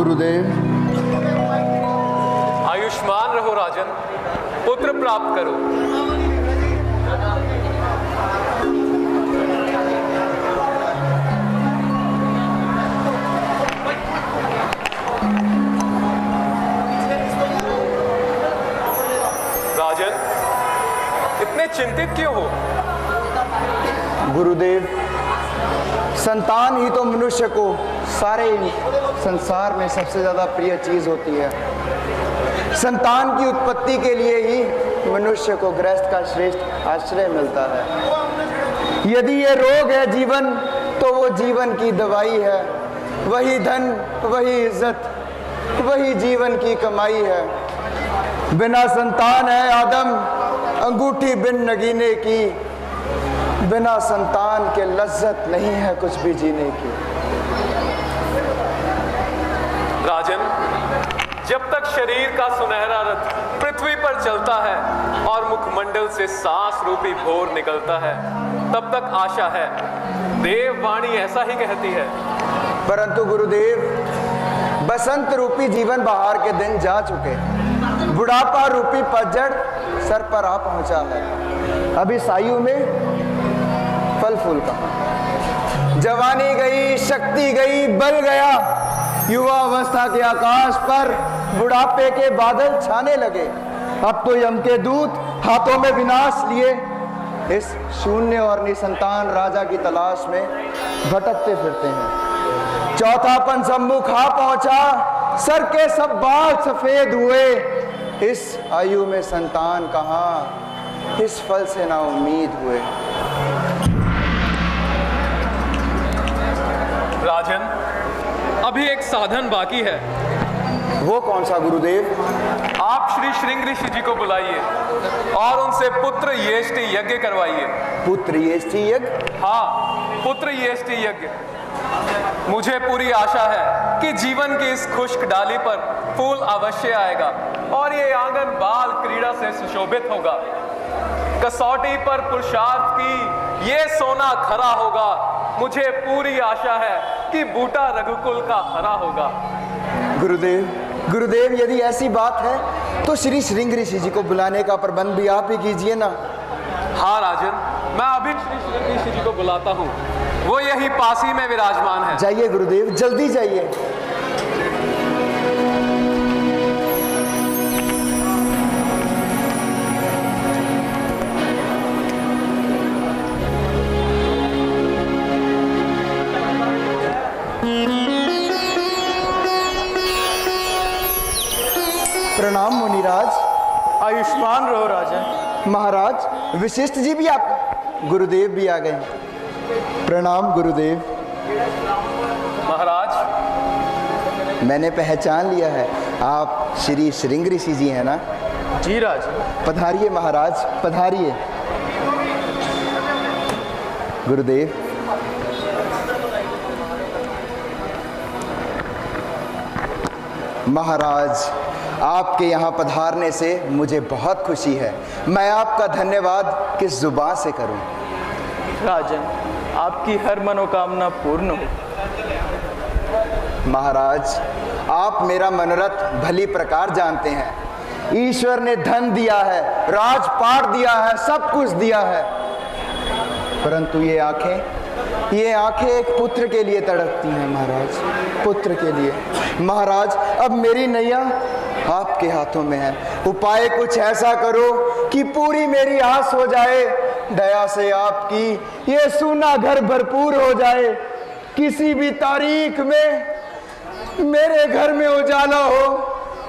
गुरुदेव। आयुष्मान रहो राजन, पुत्र प्राप्त करो। राजन, इतने चिंतित क्यों हो? गुरुदेव, संतान ही तो मनुष्य को सारे संसार में सबसे ज्यादा प्रिय चीज होती है। संतान की उत्पत्ति के लिए ही मनुष्य को गृहस्थ का श्रेष्ठ आश्रय मिलता है। यदि ये रोग है जीवन, तो वो जीवन की दवाई है। वही धन, वही इज्जत, वही जीवन की कमाई है। बिना संतान है आदम अंगूठी बिन नगीने की, बिना संतान के लज्जत नहीं है कुछ भी जीने की। राजन, जब तक शरीर का सुनहरा रथ पृथ्वी पर चलता है और मुखमंडल से सांस रूपी भोर निकलता है, तब तक आशा है। देववाणी ऐसा ही कहती है। परंतु गुरुदेव, बसंत रूपी जीवन बहार के दिन जा चुके, बुढ़ापा रूपी पतझड़ सर पर आ पहुंचा है। अब इस आयु में फल फूल का, जवानी गई, शक्ति गई, बल गया। युवा अवस्था के आकाश पर बुढ़ापे के बादल छाने लगे। अब तो यम के दूत हाथों में विनाश लिए इस शून्य और निसंतान राजा की तलाश में भटकते फिरते हैं। चौथापन सम्मुख आ पहुंचा, सर के सब बाल सफेद हुए। इस आयु में संतान कहाँ, इस फल से ना उम्मीद हुए। राजन, अभी एक साधन बाकी है। वो कौन सा गुरुदेव? आप श्री श्रृंग ऋषि जी को बुलाइए और उनसे पुत्र येष्टि यज्ञ करवाइए। पुत्र येष्टि यज्ञ? हाँ, पुत्र येष्टि यज्ञ। मुझे पूरी आशा है कि जीवन की इस खुश्क डाली पर फूल अवश्य आएगा और ये आंगन बाल क्रीड़ा से सुशोभित होगा। कसौटी पर पुरुषार्थ की ये सोना खरा होगा। मुझे पूरी आशा है कि बूटा रघुकुल का हरा होगा। गुरुदेव, गुरुदेव, यदि ऐसी बात है तो श्री श्रृंग ऋषि जी को बुलाने का प्रबंध भी आप ही कीजिए ना। हाँ राजन, मैं अभी श्री श्रृंग ऋषि जी को बुलाता हूँ। वो यही पास ही में विराजमान है। जाइए गुरुदेव, जल्दी जाइए। प्रणाम मुनिराज। आयुष्मान रहो राजन। महाराज, विशिष्ट जी भी आप, गुरुदेव भी आ गए। प्रणाम गुरुदेव। महाराज, मैंने पहचान लिया है, आप श्री श्रृंग ऋषि जी हैं ना? जी राजन। पधारिए महाराज, पधारिए। गुरुदेव, महाराज, आपके यहाँ पधारने से मुझे बहुत खुशी है। मैं आपका धन्यवाद किस जुबान से करूं? राजन, आपकी हर मनोकामना पूर्ण हो। महाराज, आप मेरा मनोरथ भली प्रकार जानते हैं। ईश्वर ने धन दिया है, राजपाट दिया है, सब कुछ दिया है, परंतु ये आंखें एक पुत्र के लिए तड़पती हैं महाराज, पुत्र के लिए। महाराज, अब मेरी नैया आपके हाथों में है। उपाय कुछ ऐसा करो कि पूरी मेरी आस हो जाए। दया से आपकी ये सूना घर भरपूर हो जाए। किसी भी तारीख में मेरे घर में उजाला हो,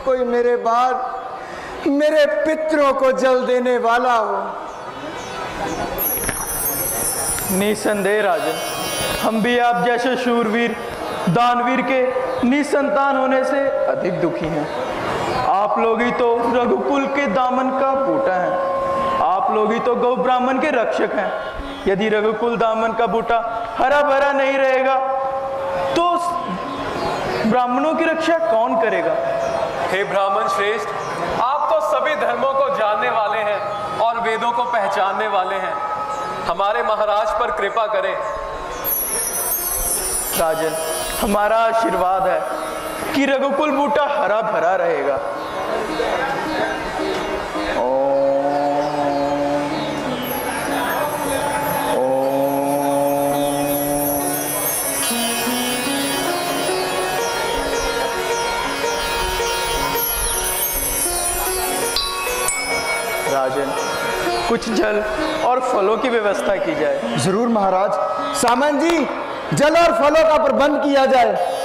कोई मेरे बाद मेरे पितरों को जल देने वाला हो। निसंदेह राजन, हम भी आप जैसे शूरवीर दानवीर के निसंतान होने से अधिक दुखी हैं। आप लोग ही तो रघुकुल के दामन का बूटा है। आप लोग ही तो गौ ब्राह्मण के रक्षक हैं। यदि रघुकुल दामन का बूटा हरा भरा नहीं रहेगा तो ब्राह्मणों की रक्षा कौन करेगा? हे ब्राह्मण श्रेष्ठ, आप तो सभी धर्मों को जानने वाले हैं और वेदों को पहचानने वाले हैं। हमारे महाराज पर कृपा करें। राजन, हमारा आशीर्वाद है कि रघुकुल बूटा हरा भरा रहेगा। राजन, कुछ जल और फलों की व्यवस्था की जाए। जरूर महाराज। सामंत जी, जल और फलों का प्रबंध किया जाए।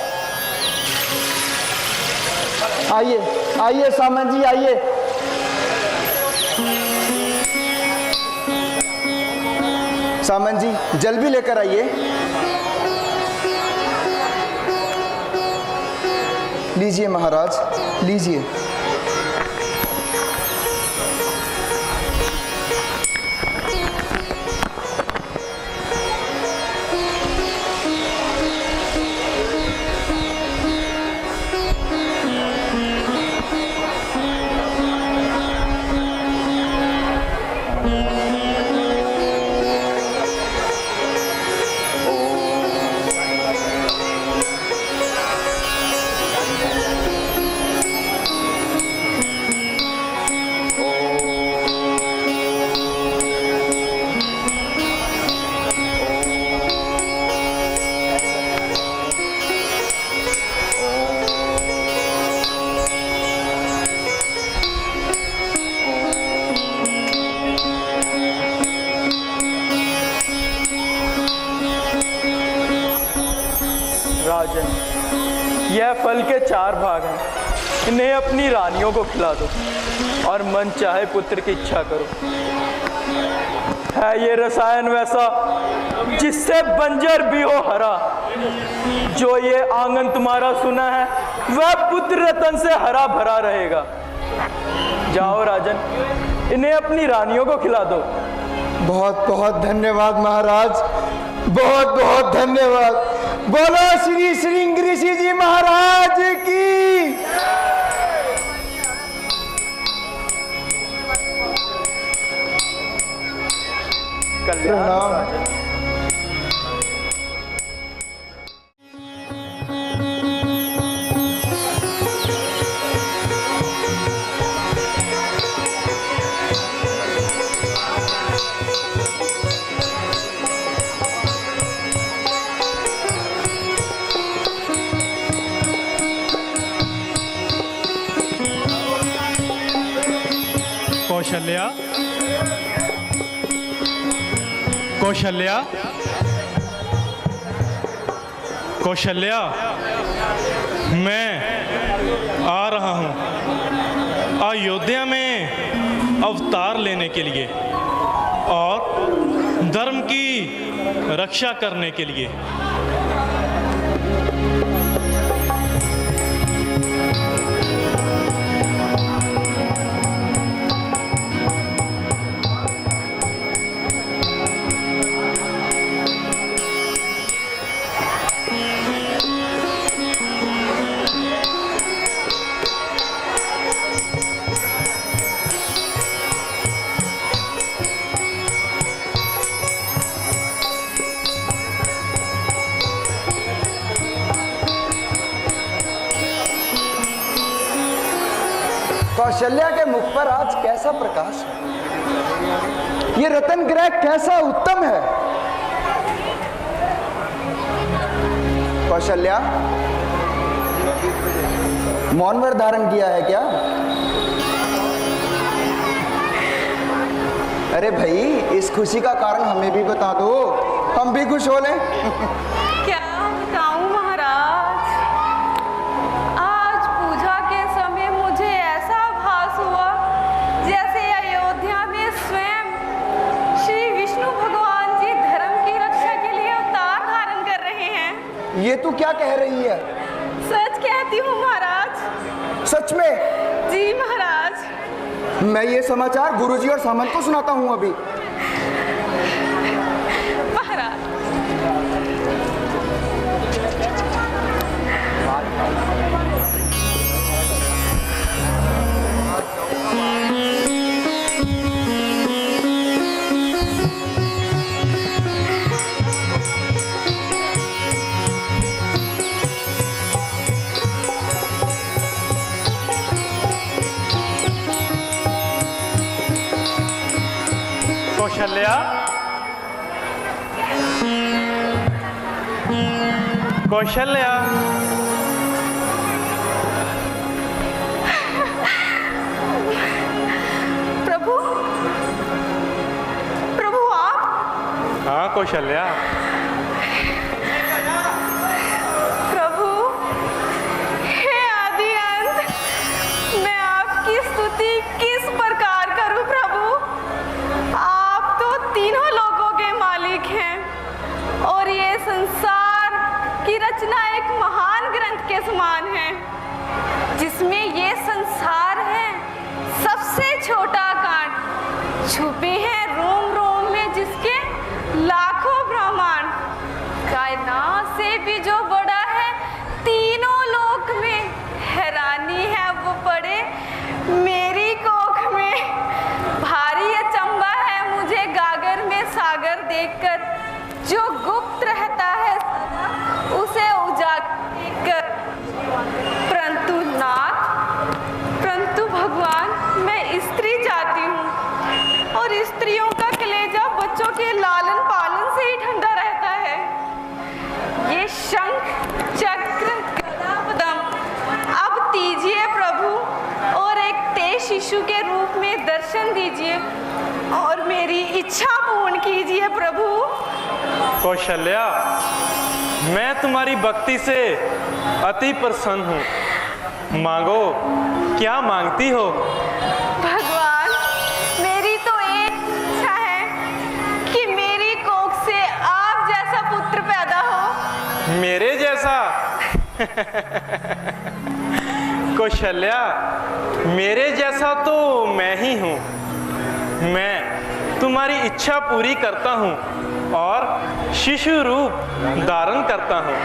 आइए आइए सामंत जी, आइए। सामंत जी, जल भी लेकर आइए। लीजिए महाराज, लीजिए। राजन, यह फल के 4 भाग हैं, इन्हें अपनी रानियों को खिला दो और मन चाहे पुत्र की इच्छा करो। है ये रसायन वैसा जिससे बंजर भी हो हरा, जो ये आंगन तुम्हारा सुना है वह पुत्र रतन से हरा भरा रहेगा। जाओ राजन, इन्हें अपनी रानियों को खिला दो। बहुत बहुत धन्यवाद महाराज, बहुत बहुत धन्यवाद। बोलो श्री श्रृंग ऋषि जी महाराज की। कल्याण राजन। कौशल्या, कौशल्या, कौशल्या, मैं आ रहा हूँ अयोध्या में अवतार लेने के लिए और धर्म की रक्षा करने के लिए। कौशल्या के मुख पर आज कैसा प्रकाश है। ये रतन ग्रह कैसा उत्तम है। कौशल्या, मौन व्रत धारण किया है क्या? अरे भाई, इस खुशी का कारण हमें भी बता दो, हम भी खुश हो लें। क्या बताऊं महाराज, आज पूजा के समय मुझे ऐसा आभास हुआ जैसे अयोध्या में स्वयं श्री विष्णु भगवान जी धर्म की रक्षा के लिए अवतार धारण कर रहे हैं। ये तू क्या कह रही है? सच कहती हूँ महाराज। सच में? जी महाराज। मैं ये समाचार गुरुजी और सामंत को सुनाता हूँ अभी। महाराज, कौशल्या, कौशल्या, प्रभु, प्रभु आप? हाँ कौशल्या, प्रभु, हे आदि अंत, मैं आपकी स्तुति किस प्रकार करूं प्रभु? आप तो तीनों लोगों के मालिक हैं और ये संसार की रचना एक महान ग्रंथ के समान है, जिसमें ये संसार है सबसे छोटा कांट, छुपे हैं रोम रोम में जिसके लाखों ब्रह्मांड, कायनात से भी जो बड़ा है तीनों लोक में, हैरानी है वो पड़े मेरी कोख में। भारी अचंबा है मुझे गागर में सागर देखकर, जो गुप्त रहता है सदा उसे उजागर कर। परंतु नाथ, परंतु भगवान, मैं स्त्री जाती हूँ और स्त्रियों का कलेजा बच्चों के लालन पालन से ही ठंडा रहता है। ये शंख चक्र गदा पद्म अब दीजिए प्रभु और एक तेज शिशु के रूप में दर्शन दीजिए और मेरी इच्छा पूर्ण कीजिए प्रभु। कौशल्या, मैं तुम्हारी भक्ति से अति प्रसन्न हूँ। मांगो, क्या मांगती हो? भगवान, मेरी तो एक इच्छा है कि मेरी कोख से आप जैसा पुत्र पैदा हो। मेरे जैसा? कौशल्या, मेरे जैसा तो मैं ही हूँ। मैं तुम्हारी इच्छा पूरी करता हूँ और शिशु रूप धारण करता हूँ।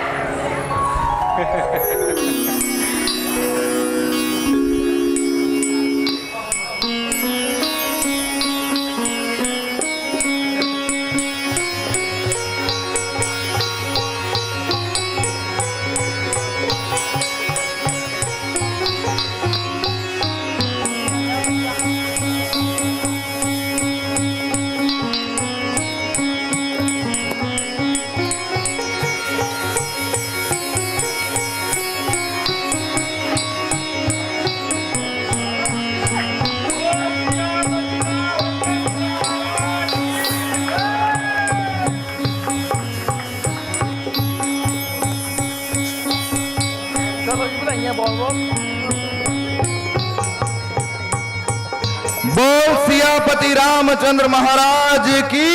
बोल सियापति रामचंद्र महाराज की।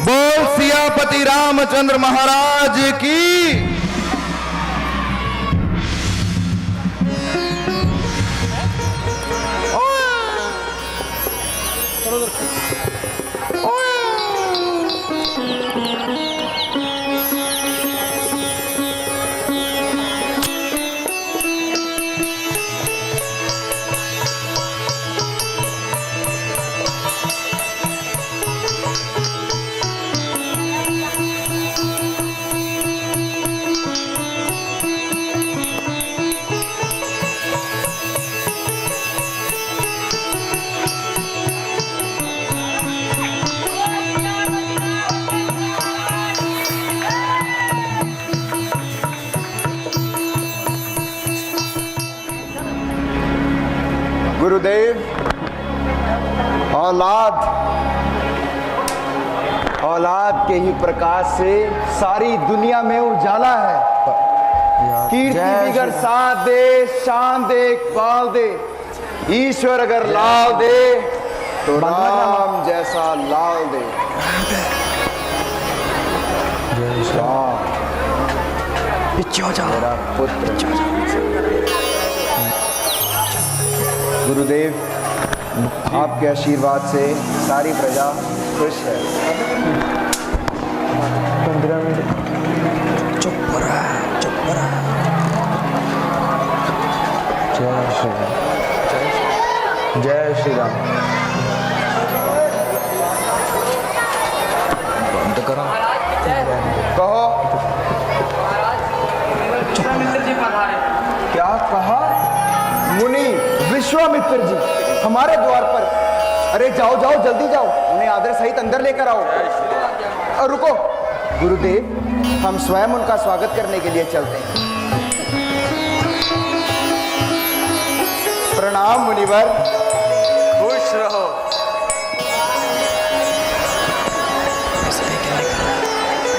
बोल सियापति रामचंद्र महाराज की। गुरुदेव, औलाद औलाद के ही प्रकाश से सारी दुनिया में उजाला है। कीर्ति बिगर साथ दे, शान दे, इकबाल दे, ईश्वर अगर लाल दे तो राम जैसा लाल दे। मेरा पुत्र गुरुदेव, आपके आशीर्वाद से सारी प्रजा खुश है। 15 मिनट चुप रहा। जय श्री राम, जय श्री राम। बंद करो। कहो क्या कहा? मुनि विश्वामित्र जी हमारे द्वार पर। अरे जाओ जाओ, जल्दी जाओ, उन्हें आदर सहित अंदर लेकर आओ। और रुको गुरुदेव, हम स्वयं उनका स्वागत करने के लिए चलते हैं। प्रणाम मुनिवर। खुश रहो।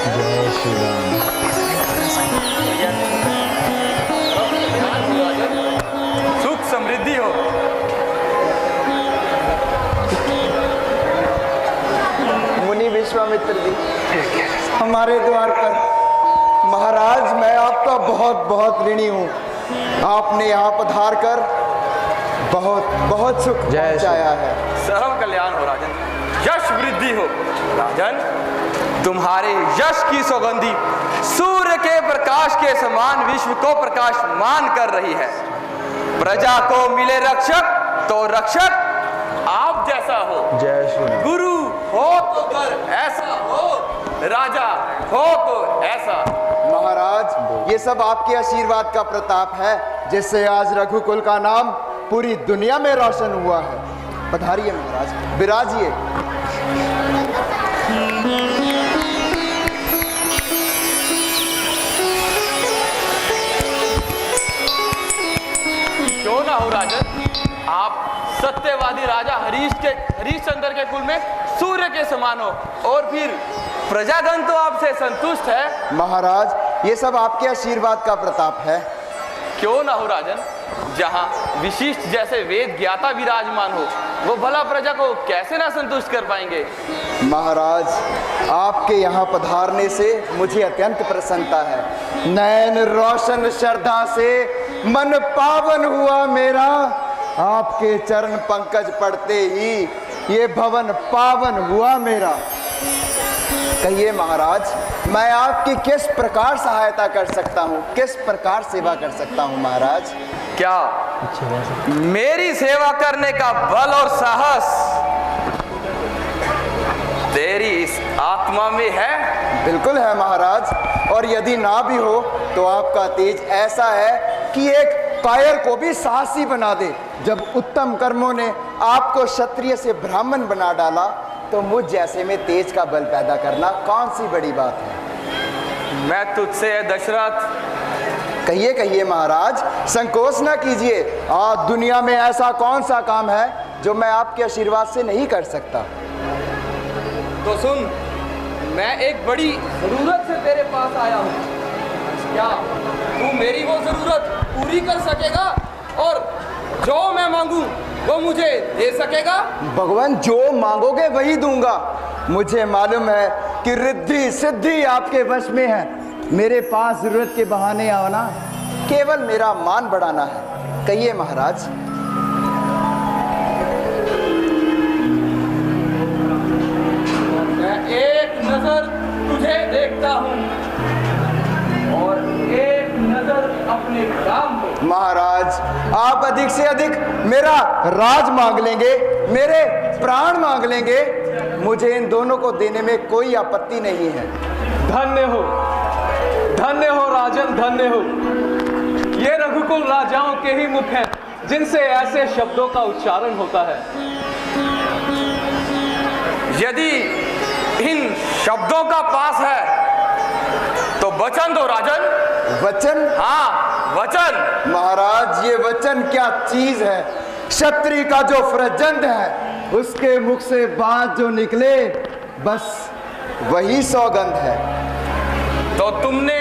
जय श्री राम। सुख समृद्धि हो। मुनि विश्वामित्र जी हमारे द्वार पर। महाराज, मैं आपका बहुत बहुत ऋणी हूँ। आपने यहाँ पधार कर बहुत बहुत सुख पहुँचाया है। सर्व कल्याण हो राजन, यश वृद्धि हो। राजन, तुम्हारे यश की सौगंधी सूर्य के प्रकाश के समान विश्व को प्रकाशमान कर रही है। प्रजा को मिले रक्षक तो रक्षक आप जैसा हो। जय श्री राम। गुरु हो तो कर ऐसा हो, राजा हो तो ऐसा। महाराज, ये सब आपके आशीर्वाद का प्रताप है, जिससे आज रघुकुल का नाम पूरी दुनिया में रोशन हुआ है। पधारिए महाराज, विराजिए। क्यों ना हो राजन, आप सत्यवादी राजा हरिश्चंद्र के कुल में सूर्य के समान हो, और फिर प्रजागण तो आपसे संतुष्ट है। महाराज, ये सब आपके आशीर्वाद का प्रताप है। क्यों ना हो राजन, जहाँ विशिष्ट जैसे वेद ज्ञाता विराजमान हो, वो भला प्रजा को कैसे ना संतुष्ट कर पाएंगे। महाराज, आपके यहाँ पधारने से मुझे अत्यंत प्रसन्नता है। नयन रोशन श्रद्धा से मन पावन हुआ मेरा। आपके चरण पंकज पड़ते ही ये भवन पावन हुआ मेरा। कहिए महाराज, मैं आपकी किस प्रकार सहायता कर सकता हूँ, किस प्रकार सेवा कर सकता हूँ महाराज? क्या मेरी सेवा करने का बल और साहस तेरी इस आत्मा में है? बिल्कुल है महाराज, और यदि ना भी हो तो आपका तेज ऐसा है कि एक कायर को भी साहसी बना दे। जब उत्तम कर्मों ने आपको क्षत्रिय से ब्राह्मण बना डाला, तो मुझ जैसे में तेज का बल पैदा करना कौन सी बड़ी बात है। मैं तुझसे दशरथ। कहिए कहिए महाराज, संकोच ना कीजिए। आज दुनिया में ऐसा कौन सा काम है जो मैं आपके आशीर्वाद से नहीं कर सकता। तो सुन, मैं एक बड़ी जरूरत से तेरे पास आया हूँ। क्या तू मेरी वो जरूरत पूरी कर सकेगा, और जो मैं मांगू वो मुझे दे सकेगा? भगवान, जो मांगोगे वही दूंगा। मुझे मालूम है कि रिद्धि सिद्धि आपके वश में है। मेरे पास जरूरत के बहाने आना केवल मेरा मान बढ़ाना है। कहिए महाराज। मैं एक नजर तुझे देखता हूँ और एक नजर अपने काम को। महाराज, आप अधिक से अधिक मेरा राज मांग लेंगे, मेरे प्राण मांग लेंगे, मुझे इन दोनों को देने में कोई आपत्ति नहीं है। धन्य हो राजन, धन्य हो। ये रघुकुल राजाओं के ही मुख हैं जिनसे ऐसे शब्दों का उच्चारण होता है। यदि इन शब्दों का पास है तो वचन दो राजन। वचन? हाँ, वचन। महाराज, ये वचन क्या चीज है? क्षत्रिय का जो फ्रजंद है, उसके मुख से बात जो निकले, बस वही सौगंध है। तो तुमने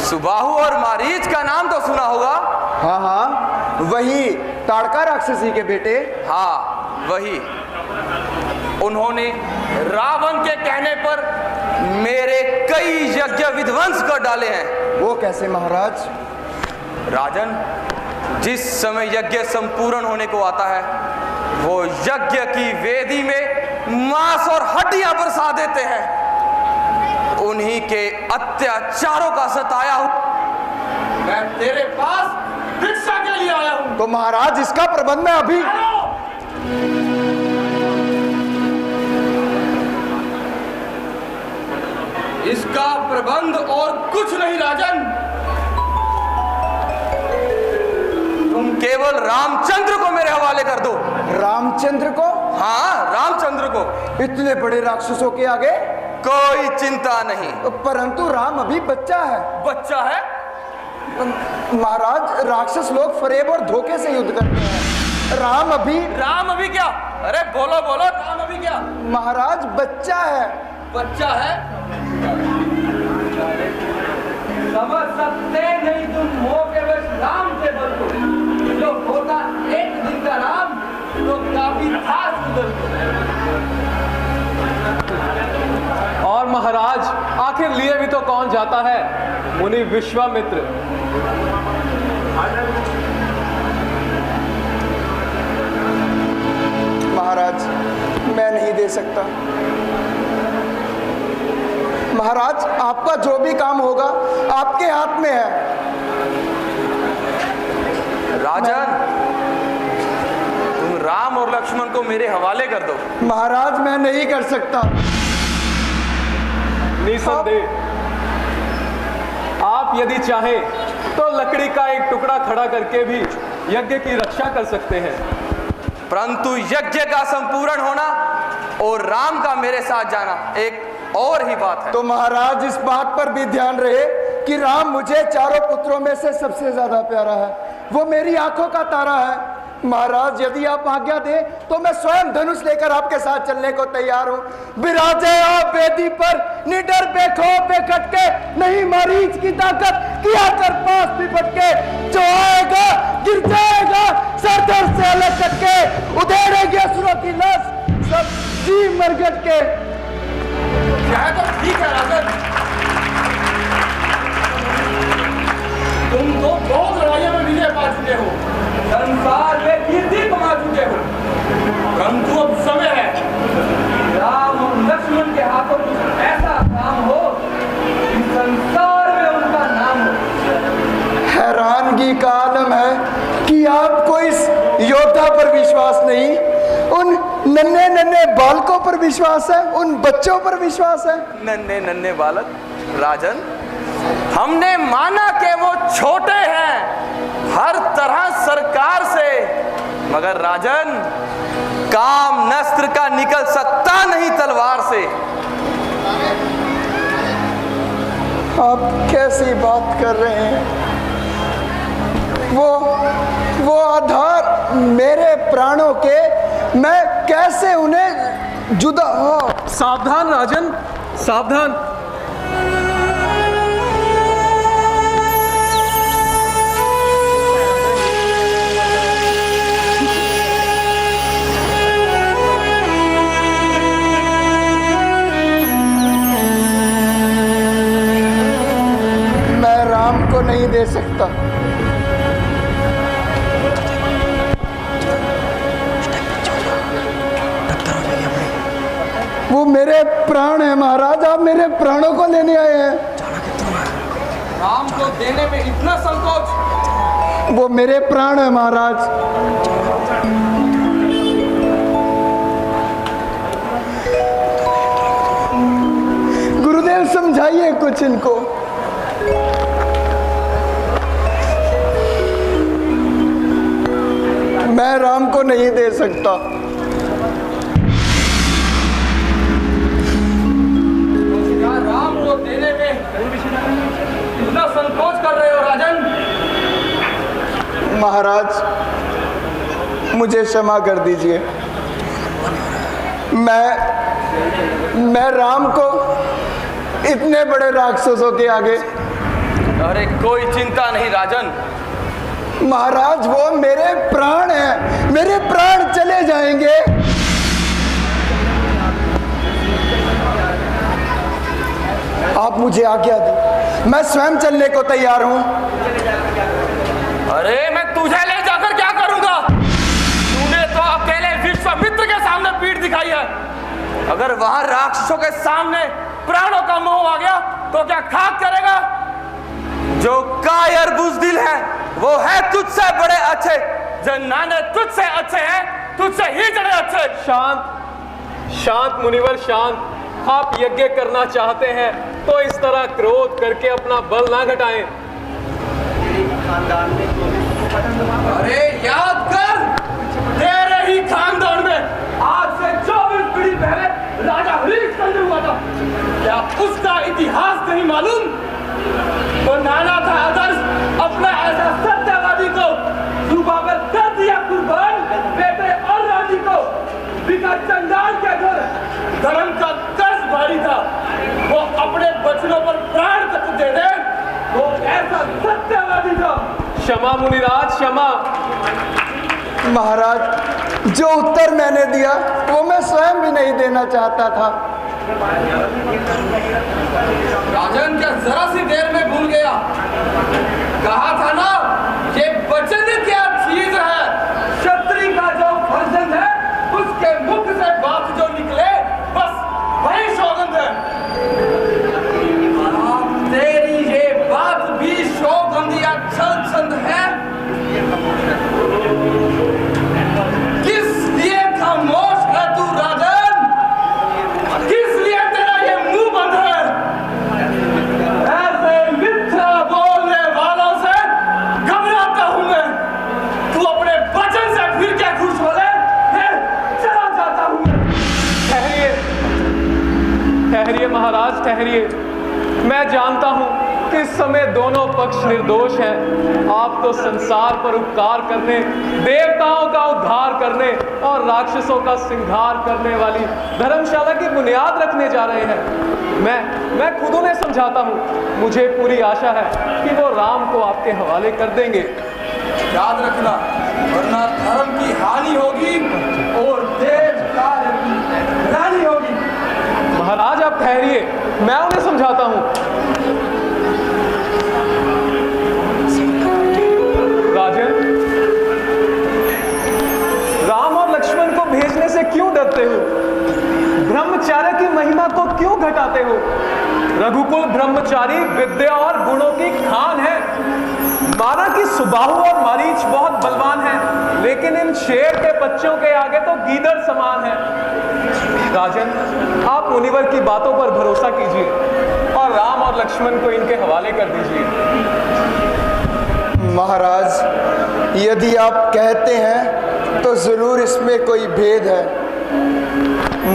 सुबाहु और मारीच का नाम तो सुना होगा। हाँ हाँ, वही ताड़का राक्षसी के बेटे। हाँ वही। उन्होंने रावण के कहने पर मेरे कई यज्ञ विध्वंस कर डाले हैं। वो कैसे महाराज? राजन, जिस समय यज्ञ संपूर्ण होने को आता है वो यज्ञ की वेदी में मांस और हड्डियां बरसा देते हैं। उन्हीं के अत्याचारों का सताया हूं मैं तेरे पास भिक्षा के लिए आया हूं। तो महाराज इसका प्रबंध मैं अभी। इसका प्रबंध और कुछ नहीं राजन, तुम केवल रामचंद्र को मेरे हवाले कर दो। रामचंद्र को? हाँ रामचंद्र को। इतने बड़े राक्षसों के आगे कोई चिंता नहीं। परंतु राम अभी बच्चा है। बच्चा है? महाराज, राक्षस लोग फरेब और धोखे से युद्ध करते हैं। राम अभी क्या? अरे बोलो बोलो, राम अभी क्या? महाराज बच्चा है। बच्चा है? समझ सकते नहीं तुम मोह के वश राम से बदलो। जो होता एक दिन का राम तो काफी खास गुजर। और महाराज, आखिर लिए भी तो कौन जाता है? मुनि विश्वामित्र। महाराज, मैं नहीं दे सकता। महाराज, आपका जो भी काम होगा आपके हाथ में है। राजन, तुम राम और लक्ष्मण को मेरे हवाले कर दो। महाराज, मैं नहीं कर सकता। निसंदेह आप यदि चाहें तो लकड़ी का एक टुकड़ा खड़ा करके भी यज्ञ की रक्षा कर सकते हैं। परंतु यज्ञ का संपूर्ण होना और राम का मेरे साथ जाना एक और ही बात है। तो महाराज, इस बात पर भी ध्यान रहे कि राम मुझे चारों पुत्रों में से सबसे ज्यादा प्यारा है। वो मेरी आंखों का तारा है। महाराज, यदि आप आज्ञा दें तो मैं स्वयं धनुष लेकर आपके साथ चलने को तैयार हूँ। विराजे आप वेदी पर निडर बेखौफ बेखट के, नहीं मारीच की ताकत किया कर पास पिपट के। जो आएगा गिर जाएगा सरदर से अलग करके, उधेड़ेगी असुरों की लाश सब जी मरगट के। क्या तो ठीक है राजन, तुम तो बहुत लड़ाइयों में विजय पा चुके हो, संसार में कीर्ति कमा चुके हो। परंतु अब समय है राम और लक्ष्मण के हाथों कुछ ऐसा काम हो कि संसार में उनका नाम हो। हैरानगी का आलम है कि आपको इस योद्धा पर विश्वास नहीं, उन नन्हे नन्हे बालकों पर विश्वास है, उन बच्चों पर विश्वास है। नन्हे नन्हे बालक? राजन, हमने माना कि वो छोटे हैं हर तरह सरकार से, मगर राजन काम नस्त्र का निकल सकता नहीं तलवार से। आप कैसी बात कर रहे हैं? वो आधार मेरे प्राणों के, मैं कैसे उन्हें जुदा हो? सावधान राजन, सावधान। मैं राम को नहीं दे सकता। वो मेरे प्राण है महाराज, आप मेरे प्राणों को लेने आए हैं। राम को देने में इतना संकोच? वो मेरे प्राण है महाराज। गुरुदेव, समझाइए कुछ इनको। मैं राम को नहीं दे सकता। राम को देने में इतना संकोच कर रहे हो राजन? महाराज, मुझे क्षमा कर दीजिए। मैं राम को इतने बड़े राक्षसों के आगे। अरे कोई चिंता नहीं राजन। महाराज वो मेरे प्राण हैं, मेरे प्राण चले जाएंगे। आप मुझे आज्ञा दें, मैं स्वयं चलने को तैयार हूं। अरे मैं तुझे ले जाकर क्या करूंगा? तूने तो अकेले विश्वामित्र के सामने पीठ दिखाई है। अगर वहां राक्षसों के सामने प्राणों का मोह आ गया तो क्या खाक करेगा? जो कायर बुज़दिल है वो है तुझसे बड़े अच्छे। जन्नाने तुझसे अच्छे हैं, तुझसे ही जड़े अच्छे। शांत शांत मुनिवर शांत। आप यज्ञ करना चाहते हैं तो इस तरह क्रोध करके अपना बल ना घटाएं। अरे याद कर, तेरे ही खानदान में आज से 24 पीढ़ी पहले राजा हरिश्चंद्र हुआ था। क्या उसका इतिहास नहीं मालूम? वो नाना था आदर्श, अपना ऐसा सत्यवादी को सुबह पर कर दिया कुर्बान, बेटे और रानी को बिना चंडाल के घर धर्म का कर्ज भारी था। वो अपने बचनों पर प्राण तक दे दे, वो ऐसा सत्यवादी था। क्षमा मुनिराज क्षमा। महाराज जो उत्तर मैंने दिया वो मैं स्वयं भी नहीं देना चाहता था। राजन क्या जरा सी देर में भूल गया? कहा था ना ये वचन क्या चीज है? क्षत्रिय का जो फर्जंद है उसके मुख से बात जो निकले बस वही सौगंध है। तेरी ये बात भी सौगंध या छल छंद है? किस लिए खामोश है तू राजन? किस लिए तेरा ये मुंह बंद है? ऐसे मिथ्या बोलने वालों से घबराता हूं मैं। तू अपने वचन से फिर क्या खुश हो ले? चला जाता हूं मैं। ठहरिए ठहरिए महाराज ठहरिए। मैं जानता हूं कि इस समय दोनों पक्ष निर्दोष हैं। आप तो संसार पर उपकार करने, देवताओं का उद्धार करने और राक्षसों का संहार करने वाली धर्मशाला की बुनियाद रखने जा रहे हैं। मैं खुद उन्हें समझाता हूं। मुझे पूरी आशा है कि वो राम को आपके हवाले कर देंगे। याद रखना, वरना धर्म की हानि होगी और देश कार्य की हानि होगी। महाराज आप ठहरिए, मैं उन्हें समझाता हूं। राजन, राम और लक्ष्मण को भेजने से क्यों डरते हो? ब्रह्मचार्य की महिमा को क्यों घटाते हो? रघुकुल ब्रह्मचारी विद्या और गुणों की खान है। माना कि सुबाहु और मारीच बहुत बलवान हैं, लेकिन इन शेर के बच्चों के आगे तो गीदड़ समान है। राजन, आप मुनिवर की बातों पर भरोसा कीजिए और राम और लक्ष्मण को इनके हवाले कर दीजिए। महाराज यदि आप कहते हैं तो जरूर इसमें कोई भेद है।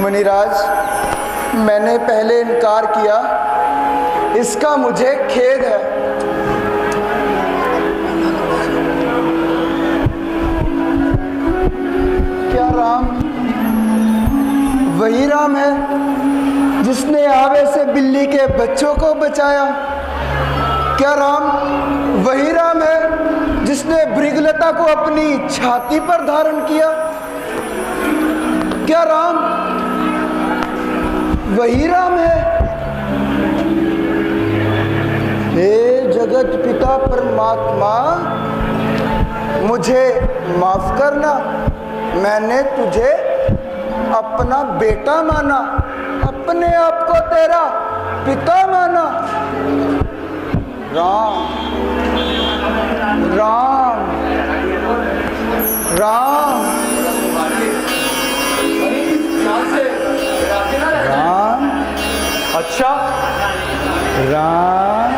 मुनिराज, मैंने पहले इनकार किया, इसका मुझे खेद है। क्या राम वही राम है जिसने आवे से बिल्ली के बच्चों को बचाया? क्या राम वही राम है जिसने भृगलता को अपनी छाती पर धारण किया? क्या राम वही राम है? हे जगत पिता परमात्मा, मुझे माफ करना, मैंने तुझे अपना बेटा माना, अपने आप को तेरा पिता माना। राम राम राम राम। अच्छा, राम।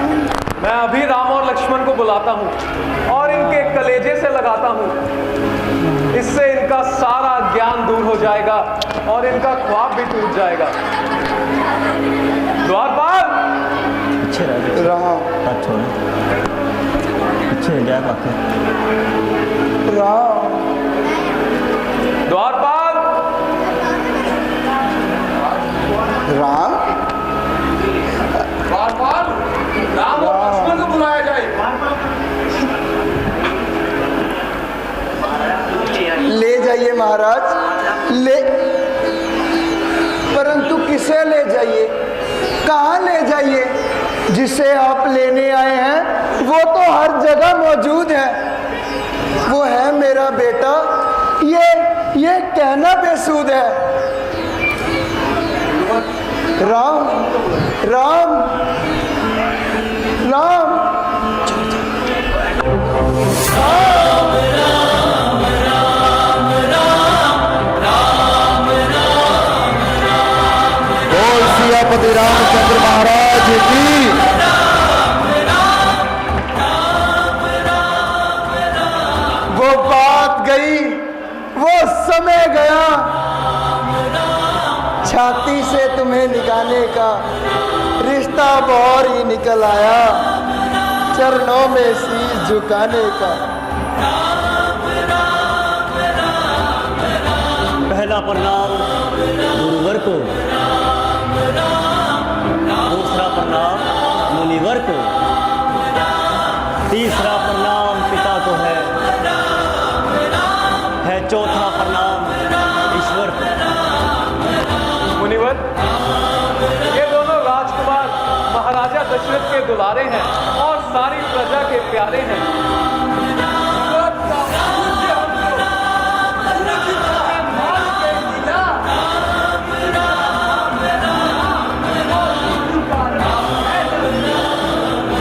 मैं अभी राम और लक्ष्मण को बुलाता हूं और इनके कलेजे से लगाता हूं। इससे इनका सारा ज्ञान दूर हो जाएगा और इनका ख्वाब भी टूट जाएगा। द्वारपाल, राम राम। द्वारपाल, महाराज ले, परंतु किसे ले जाइए, कहाँ ले जाइए? जिसे आप लेने आए हैं वो तो हर जगह मौजूद है, वो है मेरा बेटा। ये कहना बेसूद है। राम राम राम। बोल सियापति रामचंद्र महाराज की। वो बात गई, वो समय गया, छाती से तुम्हें निकालने का रिश्ता और ही निकल आया, चरणों में शीश झुकाने का। पहला प्रणाम गुरुवर को, दूसरा प्रणाम मुनिवर को, तीसरा प्रणाम पिता को है चौथा प्रणाम ईश्वर को। मुनिवर, ये दोनों राजकुमार महाराजा दशरथ के दुलारे हैं और सारी प्रजा के प्यारे हैं।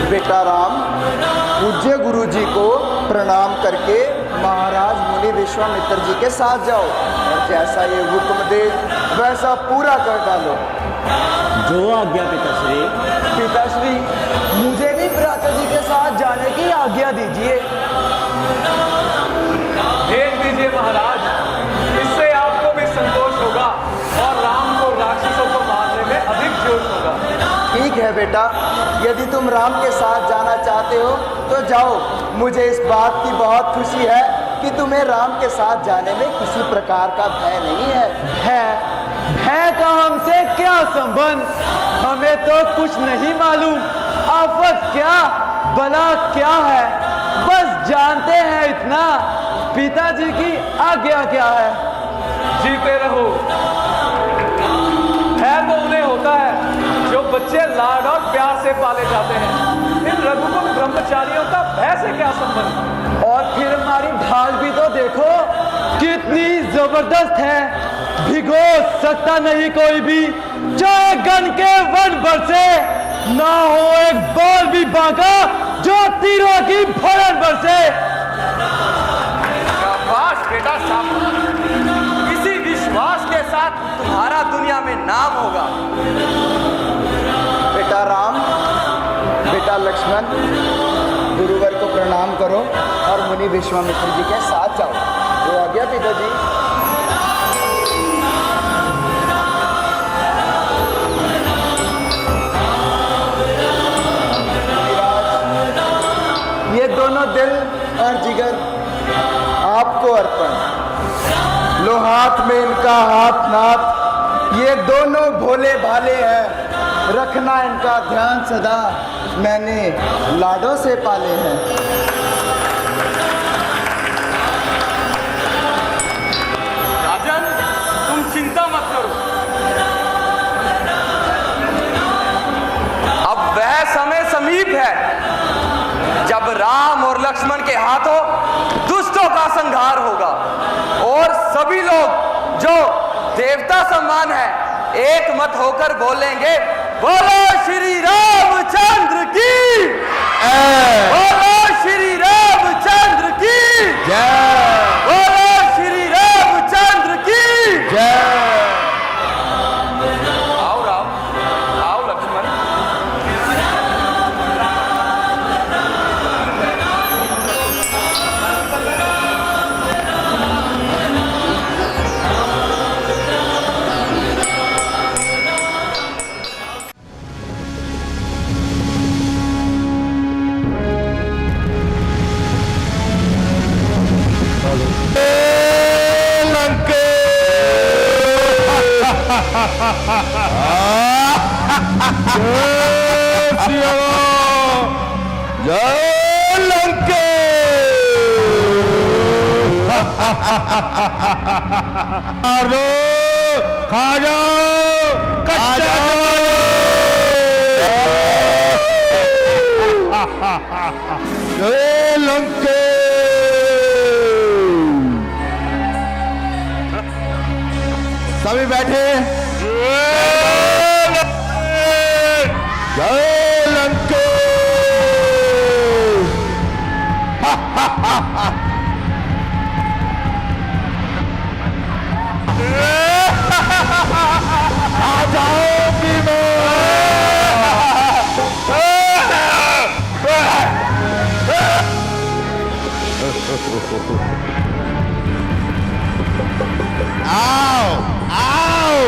बेटा राम, पूज्य गुरु जी को प्रणाम करके महाराज मुनि विश्वामित्र जी के साथ जाओ और जैसा ये हुक्म दे वैसा पूरा कर डालो। जो आज्ञा पिताश्री। पिताश्री, मुझे भी भ्राता जी के साथ जाने की आज्ञा दीजिए। भेज दीजिए महाराज, इससे आपको भी संतोष होगा और राम को राक्षसों को मारने में अधिक जोश होगा। ठीक है बेटा, यदि तुम राम के साथ जाना चाहते हो तो जाओ। मुझे इस बात की बहुत खुशी है कि तुम्हें राम के साथ जाने में किसी प्रकार का भय नहीं है। भय का हमसे क्या संबंध? हमें तो कुछ नहीं मालूम आफत क्या बला क्या है, बस जानते हैं इतना, पिताजी की आज्ञा क्या है। जीते रहो। भय तो उन्हें होता है जो बच्चे लाड और प्यार से पाले जाते हैं। इन रघुकुल ब्रह्मचारियों का भय से क्या संबंध? और फिर हमारी ढाल भी तो देखो कितनी जबरदस्त है, भिगो सकता नहीं कोई भी, चाहे गन के वन बरसे, ना हो एक बाल भी बांका जो तीरों की भड़न बरसे। शाबाश बेटा शाबाश, इसी विश्वास के साथ तुम्हारा दुनिया में नाम होगा। बेटा राम, बेटा लक्ष्मण, गुरुवर को प्रणाम करो और मुनि विश्वामित्र जी के साथ जाओ। वो आ गया पिताजी। ये दोनों दिल और जिगर आपको अर्पण। लो हाथ में इनका हाथ नाथ, ये दोनों भोले भाले हैं, रखना इनका ध्यान सदा, मैंने लाडों से पाले हैं। राजन, तुम चिंता मत करो, अब वह समय समीप है जब राम और लक्ष्मण के हाथों दुष्टों का संहार होगा और सभी लोग जो देवता समान है एक मत होकर बोलेंगे, बोलो श्री रामचंद्र की, बोलो श्री रामचंद्र की जय, बोलो श्री रामचंद्र की जय। आओ राम, आओ लक्ष्मण। जय लंके। मार दो, खा जाओ, कच्चा जय लंके। सभी बैठे। जय लंके। आ जाओगी मैं। आओ आओ।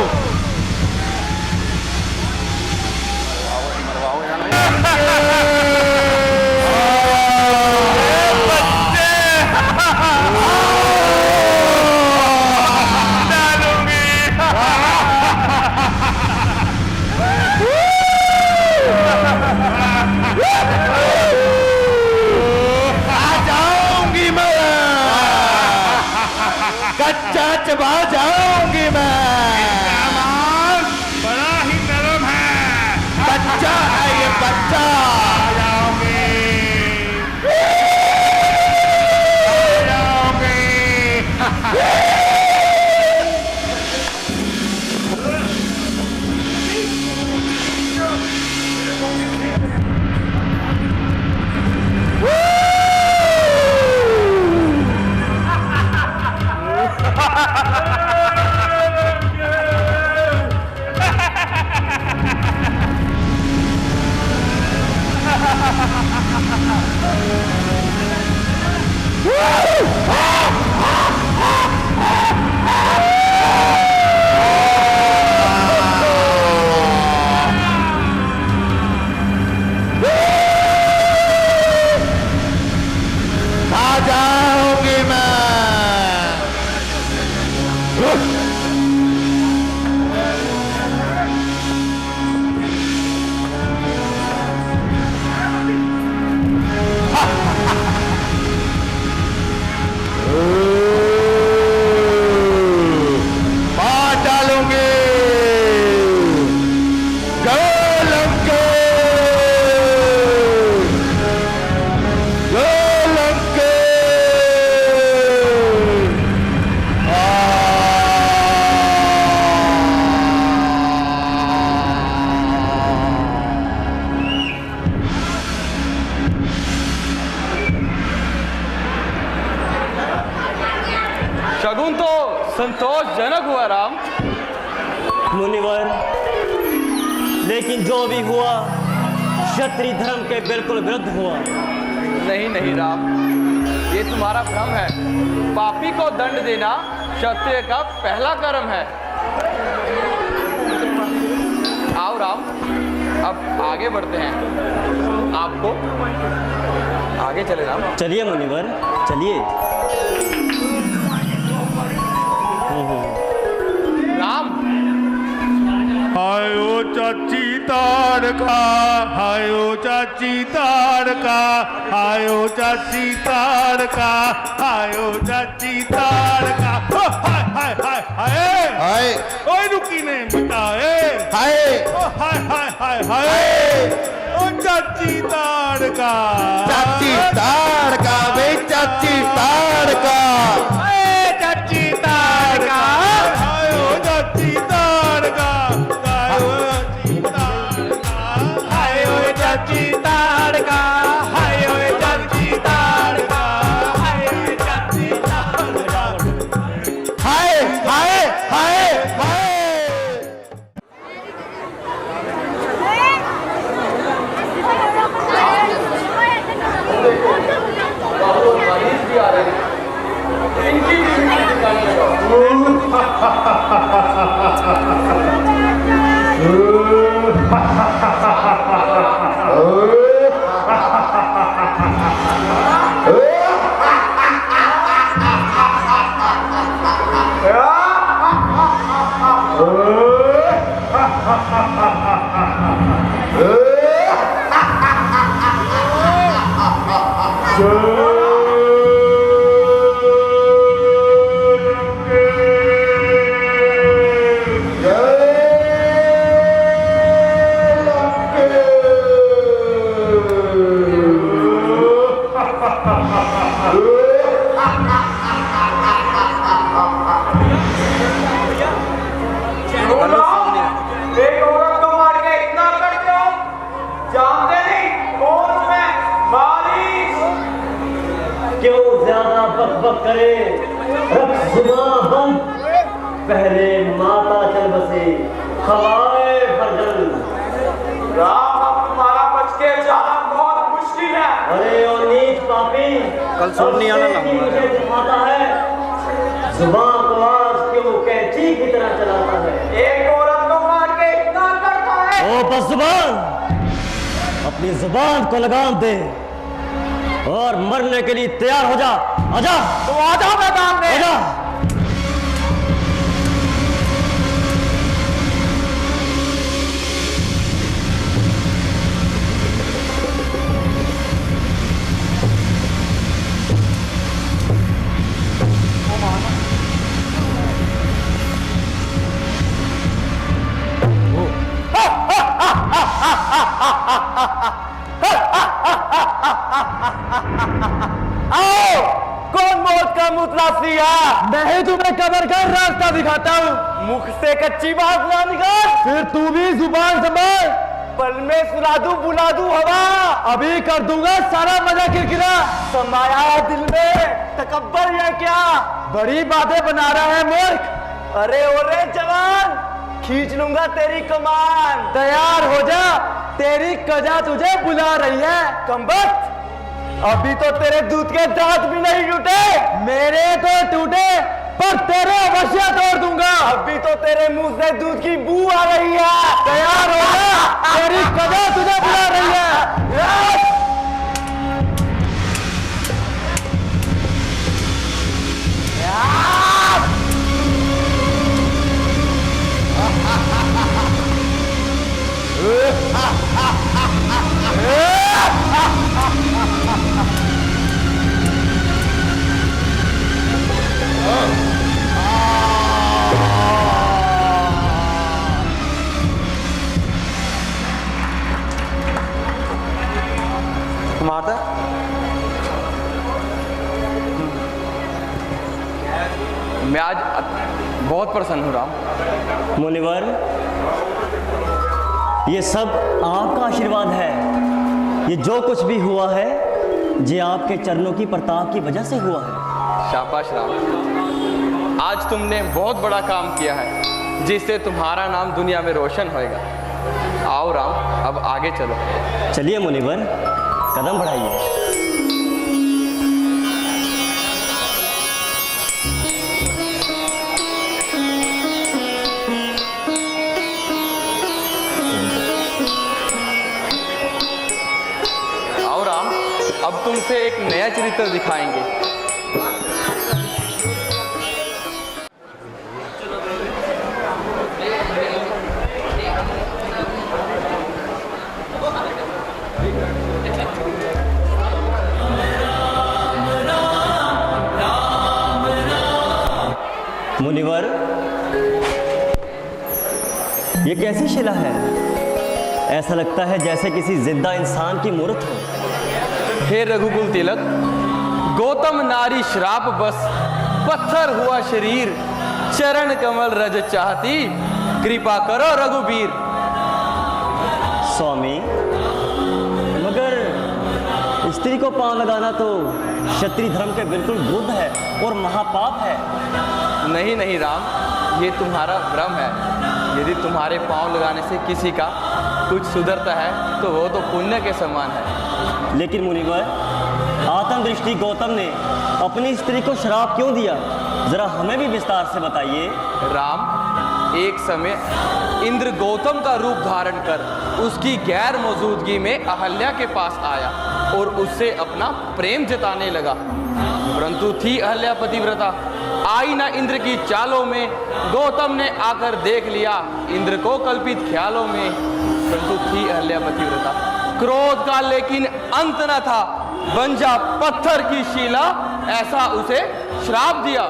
कच्चा चबा जाऊंगी मैं। बड़ा ही नरम है। बच्चा है ये बच्चा। शगुन तो संतोषजनक हुआ राम। मुनिवर, लेकिन जो भी हुआ क्षत्रिय धर्म के बिल्कुल विरुद्ध हुआ। नहीं नहीं राम, ये तुम्हारा भ्रम है। पापी को दंड देना क्षत्रिय का पहला कर्म है। आओ राम, अब आगे बढ़ते हैं। आपको आगे चले राम। चलिए मुनिवर, चलिए। राम, हायो चाची ताड़का, हायो चाची ताड़का, हायो चाची ताड़का, हायो चाची ताड़का। हाय हाय हाय हाय हाय। ओए रुकी ने बताए। हाय हाय हाय हाय हाय। ओ चाची ताड़का, चाची ताड़का वे चाची ताड़का। चाची ताड़का, हायो चाची ताड़का, हायो चाची ताड़का, हायो चाची ताड़का, हायो चाची ताड़का। हाय हाय हाय हाय। करे रख जुबां बंद, पहले माता चल बसे हवाए भरजल। राम अब तुम्हारा बच के जाना बहुत मुश्किल है। अरे ओ नीच पापी, कल सुननी आना ना हुआ। मुझे दिखाता है जुबां को आज क्यों कैंची की तरह चलाता है। एक औरत को मार के इतना करता है। ओ बस जुबान, अपनी जुबान को लगाम दे और मरने के लिए तैयार हो जा। आजा तो आजा मैदान में। आजा। आओ, कौन मौत का मुतलासी है? मैं ही तुम्हें कब्र का रास्ता दिखाता हूँ। मुख से कच्ची बात ना निकाल। फिर तू भी जुबान संभाल। पल में सुला दूं बुला दूं हवा। अभी कर दूंगा सारा मजा किरकिरा। समाया है दिल में तकब्बर या क्या? बड़ी बातें बना रहा है मूर्ख। अरे ओरे जवान, खींच लूंगा तेरी कमान। तैयार हो जा, तेरी कजा तुझे बुला रही है। कमबख्त, अभी तो तेरे दूध के दांत भी नहीं टूटे। मेरे तो टूटे पर तेरे अवश्य तोड़ दूंगा। अभी तो तेरे मुंह से दूध की बू आ रही है। तैयार हो जा, तेरी कजा तुझे बुला रही है। माता, मैं आज बहुत प्रसन्न हूँ राम। मुनिवर, ये सब आपका आशीर्वाद है। ये जो कुछ भी हुआ है ये आपके चरणों की प्रताप की वजह से हुआ है। शाबाश राम, आज तुमने बहुत बड़ा काम किया है जिससे तुम्हारा नाम दुनिया में रोशन होएगा। आओ राम, अब आगे चलो। चलिए मुनिवर, कदम बढ़ाइए। आओ राम, अब तुमसे एक नया चरित्र दिखाएंगे। मुनिवर, ये कैसी शिला है? ऐसा लगता है जैसे किसी जिंदा इंसान की मूर्त हो। हे रघुकुल तिलक, गौतम नारी श्राप बस, पत्थर हुआ शरीर, चरण कमल रज चाहती, कृपा करो रघुबीर। स्वामी, मगर स्त्री को पांव लगाना तो क्षत्रिय धर्म के बिल्कुल विरुद्ध है और महापाप है। नहीं नहीं राम, ये तुम्हारा भ्रम है। यदि तुम्हारे पांव लगाने से किसी का कुछ सुधरता है तो वो तो पुण्य के समान है। लेकिन मुनिवर, आत्मदृष्टि गौतम ने अपनी स्त्री को श्राप क्यों दिया? जरा हमें भी विस्तार से बताइए। राम, एक समय इंद्र गौतम का रूप धारण कर उसकी गैर मौजूदगी में अहल्या के पास आया और उससे अपना प्रेम जताने लगा। परंतु थी अहल्या पतिव्रता, आई ना इंद्र की चालों में। गौतम ने आकर देख लिया इंद्र को कल्पित ख्यालों में, परंतु थी अहल्या पतिव्रता। क्रोध का लेकिन अंत न था, बन जा पत्थर की शिला, ऐसा उसे श्राप दिया।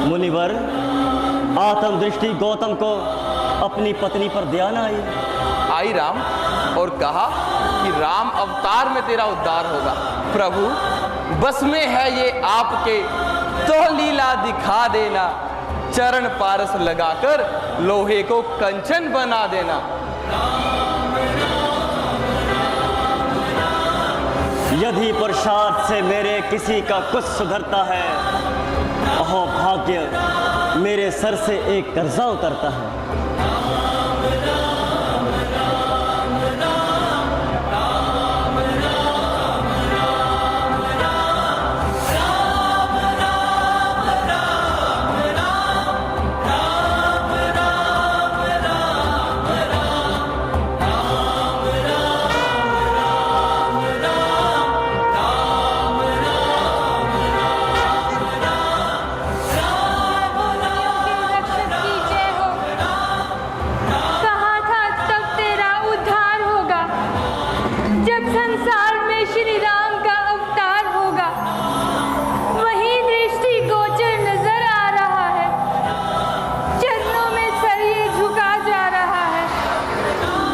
मुनिवर, आत्मदृष्टि गौतम को अपनी पत्नी पर दया न आई राम, और कहा कि राम अवतार में तेरा उद्धार होगा। प्रभु, बस में है ये आपके, तो लीला दिखा देना, चरण पारस लगाकर लोहे को कंचन बना देना। यदि प्रसाद से मेरे किसी का कुछ सुधरता है, अहो भाग्य मेरे सर से एक कर्जा उतरता है।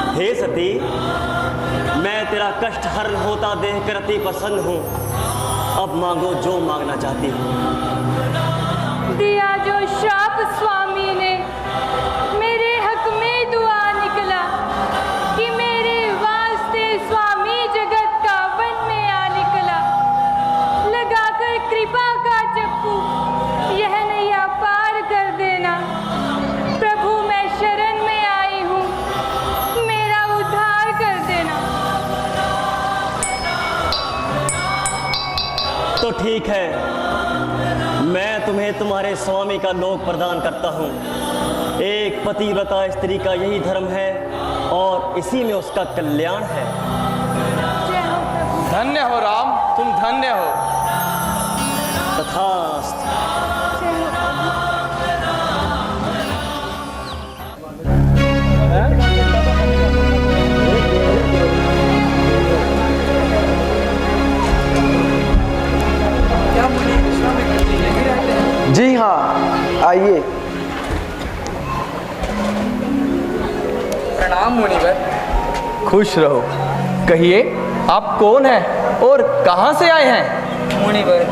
हे सती, मैं तेरा कष्ट हरण होता देख कर अति प्रसन्न हूँ। अब मांगो जो मांगना चाहती हूँ। दिया जो श्राप स्वामी ने, मेरे हक में दुआ निकला कि मेरे वास्ते स्वामी जगत का वन में आ निकला। लगाकर कृपा का चप्पू यह नैया पार कर देना। प्रभु मैं शरण में आई हूँ, मेरा उद्धार कर देना। तो ठीक है, मैं तुम्हें तुम्हारे स्वामी का लोक प्रदान करता हूँ। एक पतिव्रता स्त्री का यही धर्म है और इसी में उसका कल्याण है। धन्य हो राम, तुम धन्य हो। तथास्तु। जी हाँ, आइए। प्रणाम मुनिवर। खुश रहो। कहिए, आप कौन हैं और कहाँ से आए हैं? मुनिवर,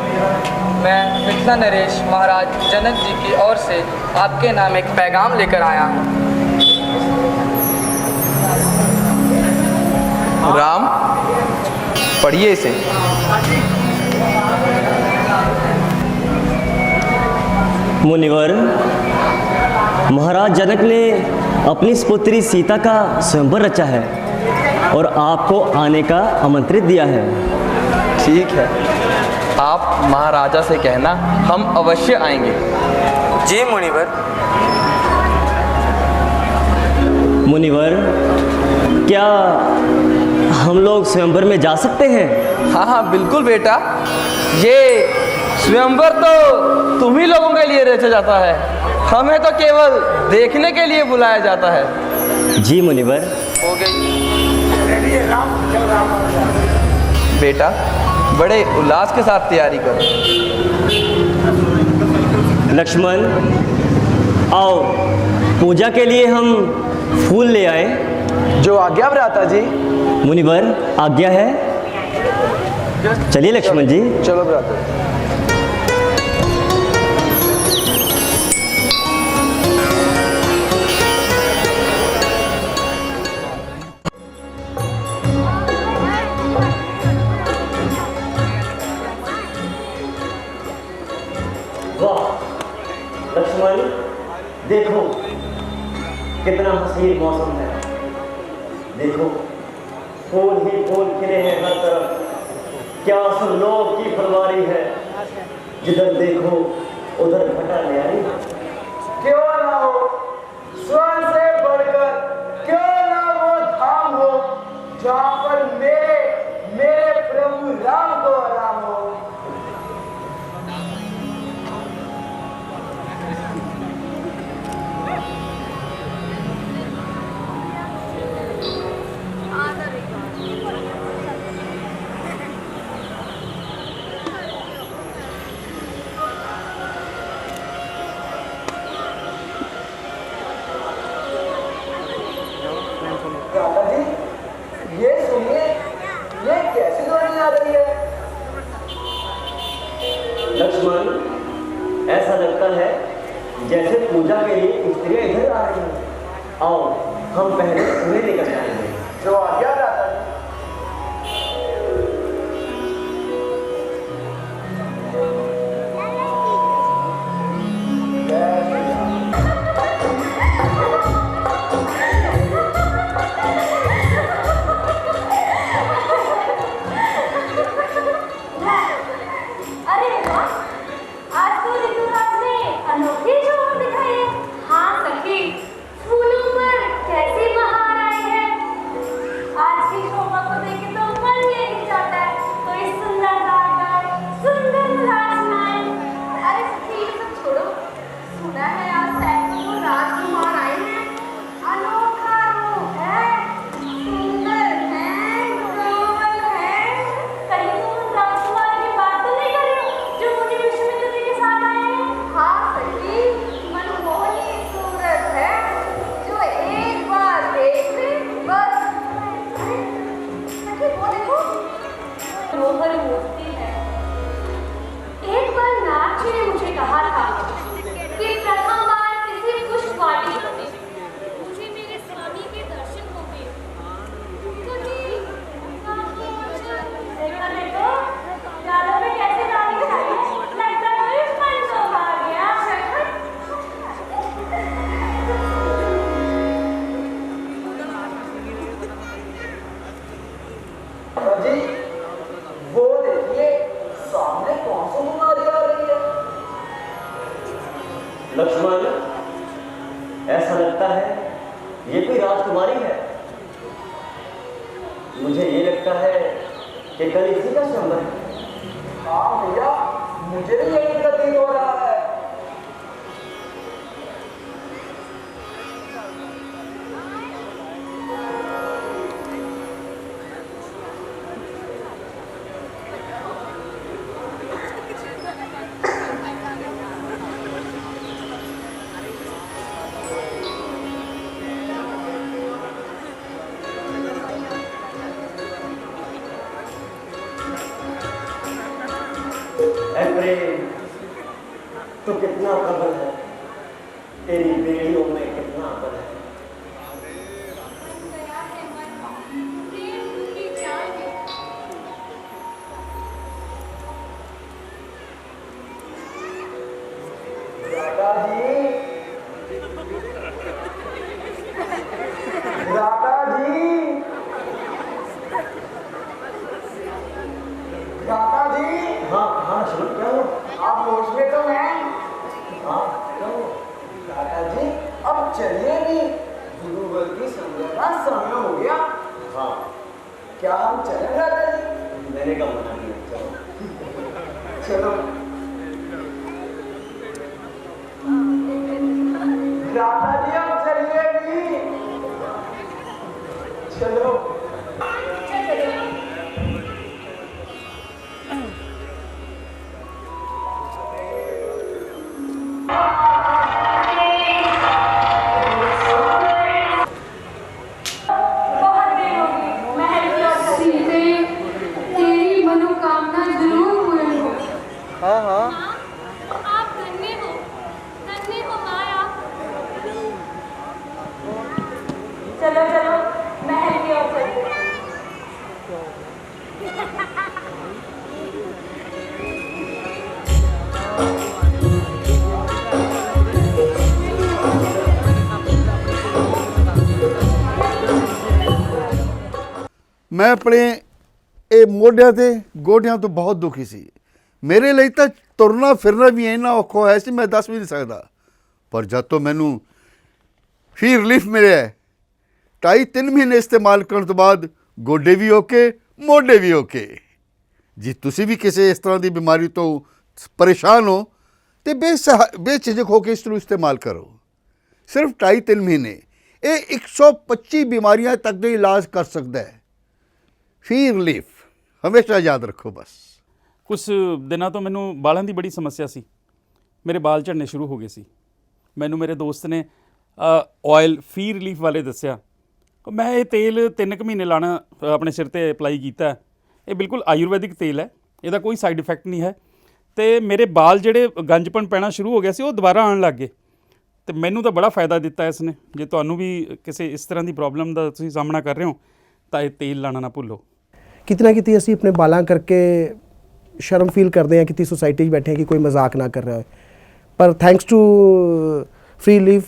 मैं मिथिला नरेश महाराज जनक जी की ओर से आपके नाम एक पैगाम लेकर आया हूँ। राम, पढ़िए इसे। मुनिवर, महाराज जनक ने अपनी पुत्री सीता का स्वयंवर रचा है और आपको आने का आमंत्रित दिया है। ठीक है, आप महाराजा से कहना, हम अवश्य आएंगे। जी मुनिवर। मुनिवर, क्या हम लोग स्वयंवर में जा सकते हैं? हाँ हाँ बिल्कुल बेटा, ये स्वयंवर तो तुम ही लोगों के लिए रचा जाता है, हमें तो केवल देखने के लिए बुलाया जाता है। जी मुनिवर। हो गई बेटा, बड़े उल्लास के साथ तैयारी करो। लक्ष्मण, आओ, पूजा के लिए हम फूल ले आए। जो आज्ञा भ्राता जी। मुनिवर, आज्ञा है। चलिए लक्ष्मण जी। चलो भ्राता। लक्ष्मण, देखो कितना हसीन मौसम है। देखो फूल ही फूल खिले हैं हर तरफ। क्या सुरलोक की फुलवारी है, जिधर देखो उधर घटा न्यारी। क्यों ना हो स्वर्ण से बढ़कर, क्यों ना वो धाम हो जहाँ पर मेरे प्रभु राम को आराम हो। ये सुनिए, ये कैसी ध्वनि आ रही है? लक्ष्मण, ऐसा लगता है जैसे पूजा के लिए स्त्रियां इधर आ रही हैं। आओ, हम पहले उन्हें लेकर जाएंगे। जो आज्ञा भ्राता जी। रमन, ऐसा लगता है ये कोई राजकुमारी है। मुझे ये लगता है कि कल इसी का स्वयंवर है। हाँ भैया, मुझे भी यही प्रतीत हो रहा है। प्रेम तो कितना प्रबल है, तेरी बेड़ियों में कितना बल है। क्या हम चले दादाजी? मैंने कब मना किया? चलो दादाजी, हम चलिए भी। चलो मैं अपने ਇਹ ਮੋਢਿਆਂ ਤੇ ਗੋਡਿਆਂ ਤੋਂ ਬਹੁਤ ਦੁਖੀ ਸੀ। ਮੇਰੇ ਲਈ ਤਾਂ ਤੁਰਨਾ ਫਿਰਨਾ ਵੀ ਇੰਨਾ ਔਖਾ ਹੋਇਆ ਸੀ, ਮੈਂ ਦੱਸ ਵੀ ਨਹੀਂ ਸਕਦਾ। ਪਰ ਜਦ ਤੋਂ ਮੈਨੂੰ ਫੀ ਰਿਲੀਫ ਮਿਲਿਆ 2.5-3 ਮਹੀਨੇ ਇਸਤੇਮਾਲ ਕਰਨ ਤੋਂ ਬਾਅਦ ਗੋਡੇ ਵੀ ਓਕੇ, ਮੋਢੇ ਵੀ ਓਕੇ। ਜੇ ਤੁਸੀਂ ਵੀ ਕਿਸੇ ਇਸ ਤਰ੍ਹਾਂ ਦੀ ਬਿਮਾਰੀ ਤੋਂ ਪਰੇਸ਼ਾਨ ਹੋ ਤੇ ਬੇਝਿਜਕ ਹੋ ਕੇ ਇਸ ਨੂੰ ਇਸਤੇਮਾਲ ਕਰੋ। ਸਿਰਫ 2.5-3 ਮਹੀਨੇ ਇਹ 125 ਬਿਮਾਰੀਆਂ ਤੱਕ ਦਾ ਇਲਾਜ ਕਰ ਸਕਦਾ ਹੈ। ਫੀ ਰਿਲੀਫ ਹਮੇਸ਼ਾ ਯਾਦ ਰੱਖੋ। ਬਸ ਕੁਛ ਦਿਨਾਂ ਤੋਂ ਮੈਨੂੰ ਬਾਲਾਂ ਦੀ ਬੜੀ ਸਮੱਸਿਆ ਸੀ। ਮੇਰੇ ਬਾਲ ਝੜਨੇ ਸ਼ੁਰੂ ਹੋ ਗਏ ਸੀ। ਮੈਨੂੰ ਮੇਰੇ ਦੋਸਤ ਨੇ ਆਇਲ ਫੀ ਰਿਲੀਫ ਵਾਲੇ ਦੱਸਿਆ। ਮੈਂ ਇਹ ਤੇਲ 3 ਮਹੀਨੇ ਲਾਣਾ ਆਪਣੇ ਸਿਰ ਤੇ ਅਪਲਾਈ ਕੀਤਾ। ਇਹ ਬਿਲਕੁਲ ਆਯੁਰਵੈਦਿਕ ਤੇਲ ਹੈ, ਇਹਦਾ ਕੋਈ ਸਾਈਡ ਇਫੈਕਟ ਨਹੀਂ ਹੈ। ਅਤੇ ਮੇਰੇ ਬਾਲ ਜਿਹੜੇ ਗੰਜਪਣ ਪੈਣਾ ਸ਼ੁਰੂ ਹੋ ਗਿਆ ਸੀ ਉਹ ਦੁਬਾਰਾ ਆਉਣ ਲੱਗ ਗਏ। ਅਤੇ ਮੈਨੂੰ ਤਾਂ ਬੜਾ ਫਾਇਦਾ ਦਿੱਤਾ ਇਸ ਨੇ। ਜੇ ਤੁਹਾਨੂੰ ਵੀ ਕਿਸੇ ਇਸ ਤਰ੍ਹਾਂ ਦੀ ਪ੍ਰੋਬਲਮ ਦਾ ਤੁਸੀਂ ਸਾਹਮਣਾ ਕਰ ਰਹੇ ਹੋ ਤਾਂ ਇਹ ਤੇਲ ਲਾਣਾ ਨਾ ਭੁੱਲੋ। कितना कितनी ਅਸੀਂ ਆਪਣੇ ਬਾਲਾਂ ਕਰਕੇ ਸ਼ਰਮ ਫੀਲ ਕਰਦੇ ਹਾਂ, ਕਿਤੇ ਸੋਸਾਇਟੀ 'ਚ ਬੈਠੇ ਕਿ ਕੋਈ ਮਜ਼ਾਕ ਨਾ ਕਰ ਰਿਹਾ ਹੋਏ। ਪਰ ਥੈਂਕਸ ਟੂ ਫ੍ਰੀ ਲੀਫ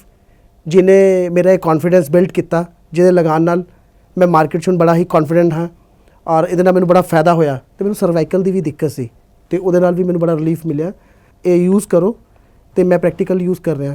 ਜਿਹਨੇ ਮੇਰਾ ਇਹ ਕੌਨਫੀਡੈਂਸ ਬਿਲਡ ਕੀਤਾ, ਜਿਹਦੇ ਲਗਾਉਣ ਨਾਲ ਮੈਂ ਮਾਰਕੀਟ 'ਚ ਹੁਣ ਬੜਾ ਹੀ ਕੌਨਫੀਡੈਂਟ ਹਾਂ ਔਰ ਇਹਦੇ ਨਾਲ ਮੈਨੂੰ ਬੜਾ ਫਾਇਦਾ ਹੋਇਆ। ਅਤੇ ਮੈਨੂੰ ਸਰਵਾਈਕਲ ਦੀ ਵੀ ਦਿੱਕਤ ਸੀ ਅਤੇ ਉਹਦੇ ਨਾਲ ਵੀ ਮੈਨੂੰ ਬੜਾ ਰਿਲੀਫ ਮਿਲਿਆ। ਇਹ ਯੂਜ਼ ਕਰੋ ਅਤੇ ਮੈਂ ਪ੍ਰੈਕਟੀਕਲ ਯੂਜ਼ ਕਰ ਰਿਹਾ।